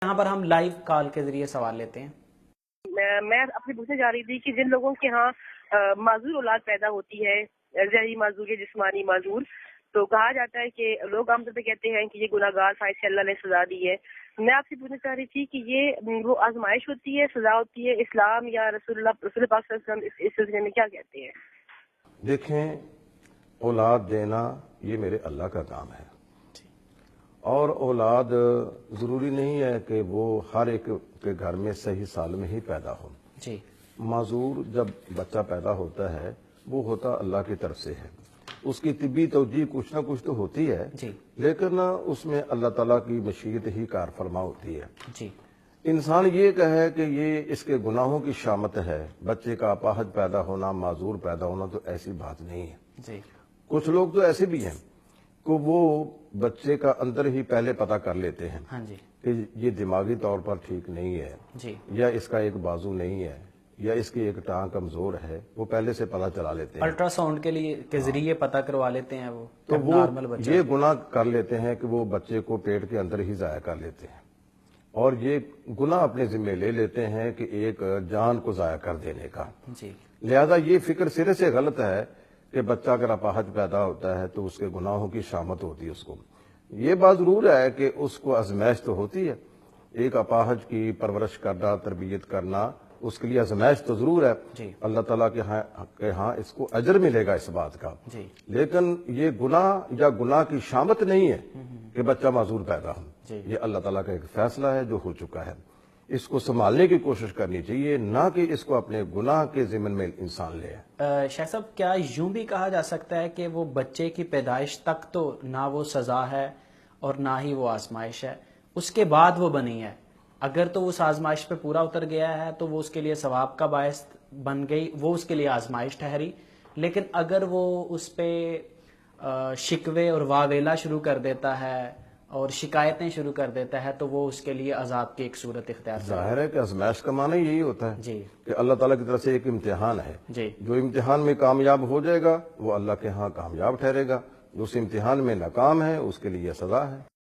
یہاں پر ہم لائیو کال کے ذریعے سوال لیتے ہیں۔ میں اپنی پوچھنے جا رہی تھی کہ جن لوگوں کے ہاں معذور اولاد پیدا ہوتی ہے، ذہنی معذور یا جسمانی معذور، تو کہا جاتا ہے کہ لوگ عام طور پہ کہتے ہیں کہ یہ گناہگار تھا، اسے اللہ نے سزا دی ہے۔ میں آپ سے پوچھنا چاہ رہی تھی کہ یہ وہ آزمائش ہوتی ہے، سزا ہوتی ہے، اسلام یا رسول پاک صلی اللہ علیہ وسلم اس سلسلے میں کیا کہتے ہیں؟ دیکھیں، اولاد دینا یہ میرے اللہ کا کام ہے، اور اولاد ضروری نہیں ہے کہ وہ ہر ایک کے گھر میں صحیح سال میں ہی پیدا ہو۔ جی، معذور جب بچہ پیدا ہوتا ہے وہ ہوتا اللہ کی طرف سے ہے، اس کی طبی توجیہ کچھ نہ کچھ تو ہوتی ہے، جی، لیکن اس میں اللہ تعالیٰ کی مشیت ہی کار فرما ہوتی ہے۔ جی، انسان یہ کہے کہ یہ اس کے گناہوں کی شامت ہے، بچے کا اپاہج پیدا ہونا، معذور پیدا ہونا، تو ایسی بات نہیں ہے۔ جی، کچھ لوگ تو ایسے بھی ہیں کہ وہ بچے کا اندر ہی پہلے پتہ کر لیتے ہیں ہاں جی، کہ یہ دماغی طور پر ٹھیک نہیں ہے، جی، یا اس کا ایک بازو نہیں ہے، یا اس کی ایک ٹانگ کمزور ہے، وہ پہلے سے پتہ چلا لیتے ہیں، الٹرا ساؤنڈ کے ذریعے پتہ کروا لیتے ہیں وہ تو وہ نارمل بچہ۔ یہ گناہ کر لیتے ہیں کہ وہ بچے کو پیٹ کے اندر ہی ضائع کر لیتے ہیں، اور یہ گناہ اپنے ذمہ لے لیتے ہیں کہ ایک جان کو ضائع کر دینے کا۔ جی، لہذا یہ فکر سرے سے غلط ہے کہ بچہ اگر اپاہج پیدا ہوتا ہے تو اس کے گناہوں کی شامت ہوتی ہے اس کو۔ یہ بات ضرور ہے کہ اس کو آزمائش تو ہوتی ہے، ایک اپاہج کی پرورش کرنا، تربیت کرنا، اس کے لیے آزمائش تو ضرور ہے۔ جی، اللہ تعالیٰ کے ہاں اس کو اجر ملے گا اس بات کا، جی، لیکن یہ گناہ یا گناہ کی شامت نہیں ہے کہ بچہ معذور پیدا ہو۔ جی، یہ اللہ تعالیٰ کا ایک فیصلہ ہے جو ہو چکا ہے، اس کو سنبھالنے کی کوشش کرنی چاہیے، نہ کہ اس کو اپنے گناہ کے ضمن میں انسان لے۔ شیخ صاحب، کیا یوں بھی کہا جا سکتا ہے کہ وہ بچے کی پیدائش تک تو نہ وہ سزا ہے اور نہ ہی وہ آزمائش ہے، اس کے بعد وہ بنی ہے؟ اگر تو اس آزمائش پہ پورا اتر گیا ہے تو وہ اس کے لیے ثواب کا باعث بن گئی، وہ اس کے لیے آزمائش ٹھہری، لیکن اگر وہ اس پہ شکوے اور واویلا شروع کر دیتا ہے اور شکایتیں شروع کر دیتا ہے تو وہ اس کے لیے عذاب کی ایک صورت اختیار کرے۔ ظاہر ہے کہ آزمائش کا معنی یہی ہوتا ہے جی، کہ اللہ تعالیٰ کی طرف سے ایک امتحان ہے، جی، جو امتحان میں کامیاب ہو جائے گا وہ اللہ کے ہاں کامیاب ٹھہرے گا، جو اس امتحان میں ناکام ہے اس کے لیے سزا ہے۔